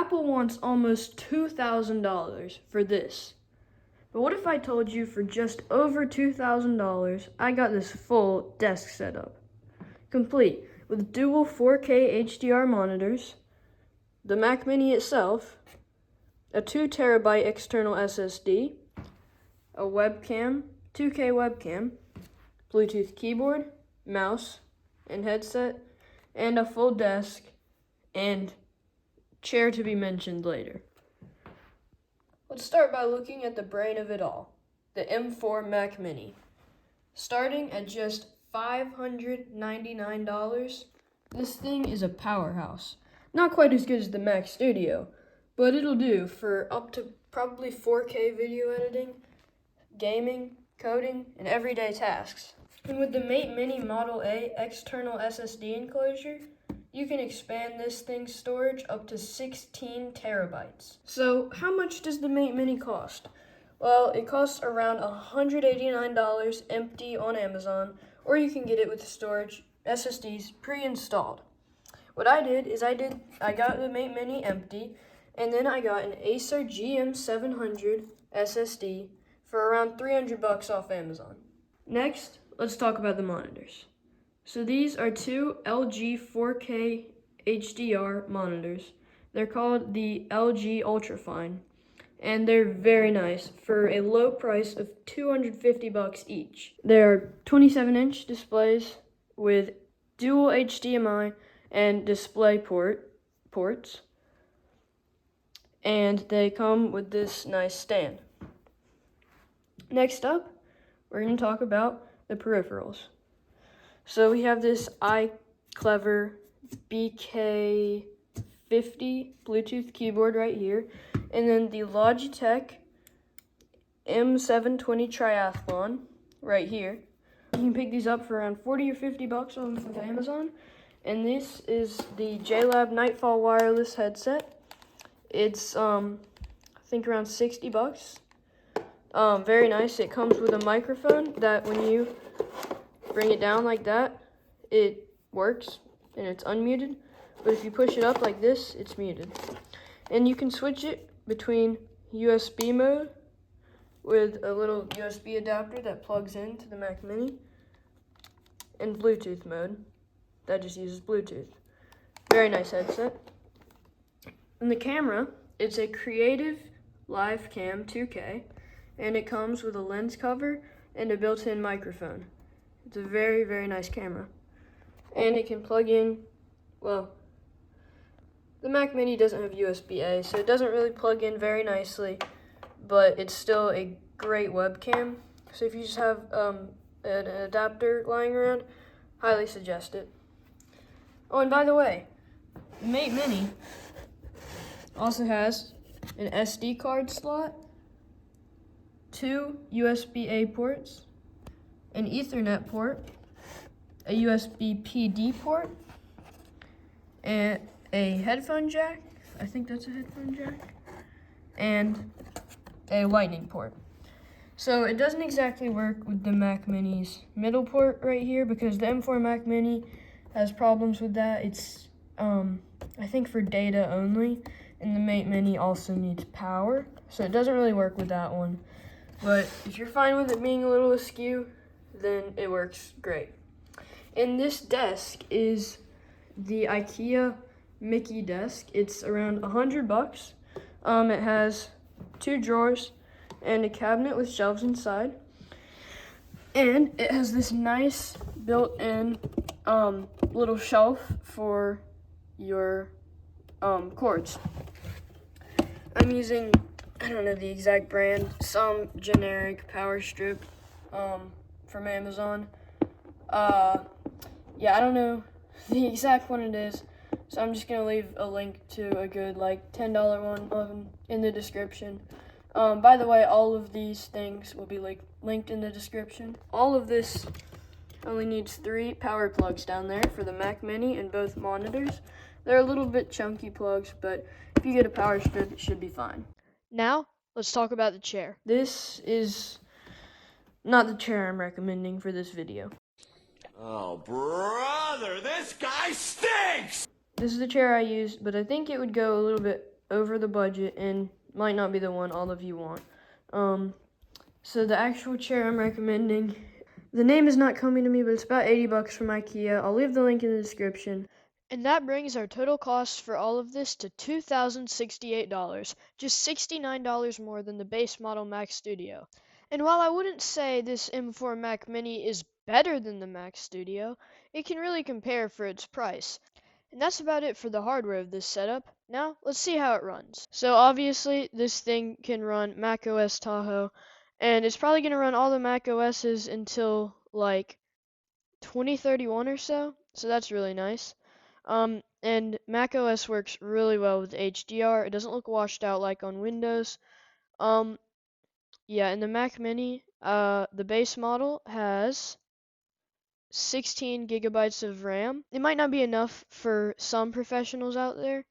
Apple wants almost $2,000 for this. But what if I told you for just over $2,000, I got this full desk setup, complete with dual 4K HDR monitors, the Mac Mini itself, a 2 terabyte external SSD, a webcam, 2K webcam, Bluetooth keyboard, mouse, and headset, and a full desk and chair to be mentioned later. Let's start by looking at the brain of it all, the M4 Mac Mini. Starting at just $599, this thing is a powerhouse. Not quite as good as the Mac Studio, but it'll do for up to probably 4K video editing, gaming, coding, and everyday tasks. And with the Mate Mini Model A external SSD enclosure, you can expand this thing's storage up to 16 terabytes. So how much does the Mate Mini cost? Well, it costs around $189 empty on Amazon, or you can get it with storage SSDs pre-installed. What I did is I got the Mate Mini empty, and then I got an Acer GM700 SSD for around $300 off Amazon. Next, let's talk about the monitors. So these are two LG 4K HDR monitors. They're called the LG Ultrafine, and they're very nice for a low price of $250 each. They're 27-inch displays with dual HDMI and display ports, and they come with this nice stand. Next up, we're going to talk about the peripherals. So we have this iClever BK50 Bluetooth keyboard right here, and then the Logitech M720 Triathlon right here. You can pick these up for around $40 or $50 off of Amazon. And this is the JLab Nightfall wireless headset. It's I think around $60. Very nice. It comes with a microphone that when you bring it down like that, it works and it's unmuted. But if you push it up like this, it's muted. And you can switch it between USB mode with a little USB adapter that plugs into the Mac Mini and Bluetooth mode that just uses Bluetooth. Very nice headset. And the camera, it's a Creative Live Cam 2K, and it comes with a lens cover and a built-in microphone. It's a very, very nice camera. And it can plug in, well, the Mac Mini doesn't have USB-A, so it doesn't really plug in very nicely, but it's still a great webcam. So if you just have an adapter lying around, highly suggest it. Oh, and by the way, the Mate Mini also has an SD card slot, 2 USB-A ports, an Ethernet port, a USB PD port, and a headphone jack. I think that's a headphone jack, and a lightning port. So it doesn't exactly work with the Mac Mini's middle port right here because the M4 Mac Mini has problems with that. It's I think for data only, and the Mate Mini also needs power, so it doesn't really work with that one. But if you're fine with it being a little askew, then it works great. And this desk is the IKEA Mickey desk. It's around $100. It has 2 drawers and a cabinet with shelves inside. And it has this nice built-in little shelf for your cords. I'm using, I don't know the exact brand, some generic power strip from Amazon. Yeah, I don't know the exact one it is, so I'm just going to leave a link to a good like $10 one in the description. By the way, all of these things will be linked in the description. All of this only needs 3 power plugs down there for the Mac Mini and both monitors. They're a little bit chunky plugs, but if you get a power strip, it should be fine. Now, let's talk about the chair. This is not the chair I'm recommending for this video. Oh, brother, this guy stinks! This is the chair I used, but I think it would go a little bit over the budget and might not be the one all of you want. So the actual chair I'm recommending, the name is not coming to me, but it's about 80 bucks from IKEA. I'll leave the link in the description. And that brings our total cost for all of this to $2,068, just $69 more than the base model Mac Studio. And while I wouldn't say this M4 Mac Mini is better than the Mac Studio, it can really compare for its price. And that's about it for the hardware of this setup. Now, let's see how it runs. So obviously, this thing can run macOS Tahoe, and it's probably going to run all the Mac OSs until like 2031 or so, so that's really nice. And macOS works really well with HDR. It doesn't look washed out like on Windows. Yeah, and the Mac Mini, the base model has 16 gigabytes of RAM. It might not be enough for some professionals out there,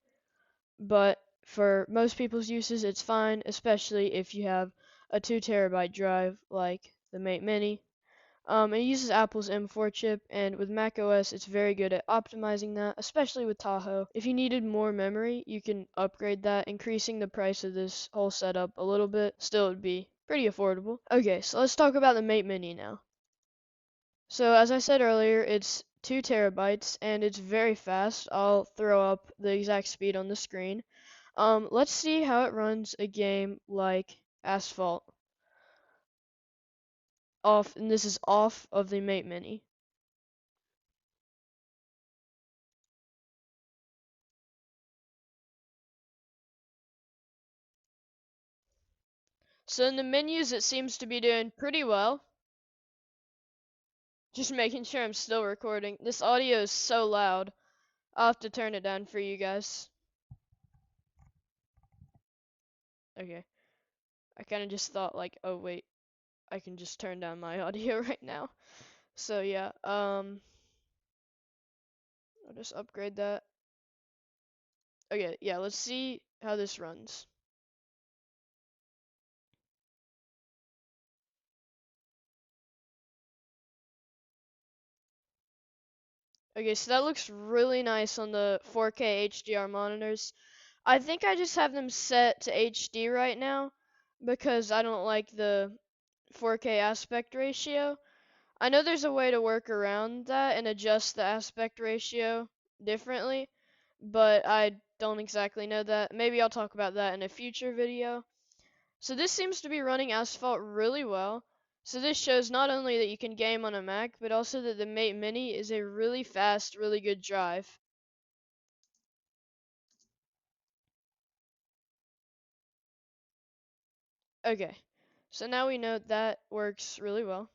but for most people's uses, it's fine, especially if you have a 2 terabyte drive like the Mate Mini. It uses Apple's M4 chip, and with macOS, it's very good at optimizing that, especially with Tahoe. If you needed more memory, you can upgrade that, increasing the price of this whole setup a little bit. Still, it would be pretty affordable. Okay, so let's talk about the Mate Mini now. So as I said earlier, it's 2 terabytes, and it's very fast. I'll throw up the exact speed on the screen. Let's see how it runs a game like Asphalt. Off, and this is off of the Mate Mini. So in the menus, it seems to be doing pretty well. Just making sure I'm still recording. This audio is so loud. I'll have to turn it down for you guys. Okay. I kind of just thought like, oh wait, I can just turn down my audio right now. So yeah, I'll just upgrade that. Okay, yeah, let's see how this runs. Okay, so that looks really nice on the 4K HDR monitors. I think I just have them set to HD right now because I don't like the 4K aspect ratio. I know there's a way to work around that and adjust the aspect ratio differently, but I don't exactly know that. Maybe I'll talk about that in a future video. So this seems to be running Asphalt really well. So this shows not only that you can game on a Mac, but also that the Mate Mini is a really fast, really good drive. Okay, so now we know that works really well.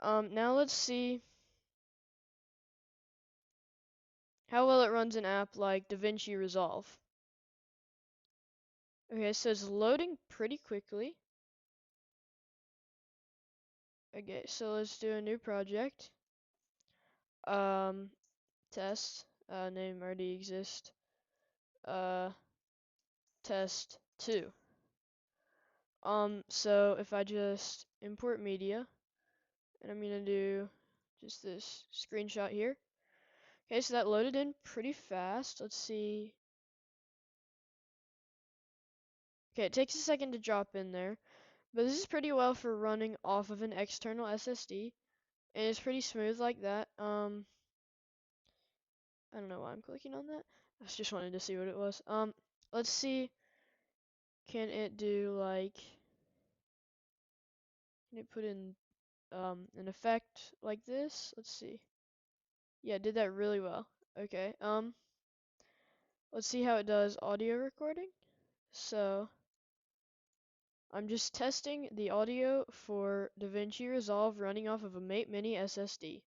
Now let's see how well it runs an app like DaVinci Resolve. Okay, so it's loading pretty quickly. Okay, so let's do a new project. Test. Name already exists. Test 2. So if I just import media, and I'm gonna do just this screenshot here. Okay, so that loaded in pretty fast. Let's see. Okay, it takes a second to drop in there, but this is pretty well for running off of an external SSD, and it's pretty smooth like that. I don't know why I'm clicking on that. I just wanted to see what it was. Let's see. Can it do like? Can it put in an effect like this? Let's see. Yeah, it did that really well. Okay. Let's see how it does audio recording. So I'm just testing the audio for DaVinci Resolve running off of a Mate Mini SSD.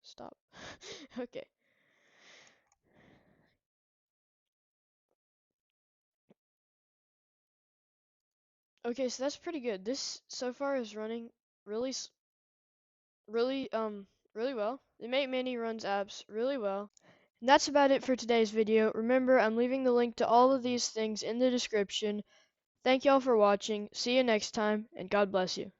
Stop. Okay. Okay, so that's pretty good. This so far is running really, really, really well. The Mate Mini runs apps really well. And that's about it for today's video. Remember, I'm leaving the link to all of these things in the description. Thank y'all for watching. See you next time, and God bless you.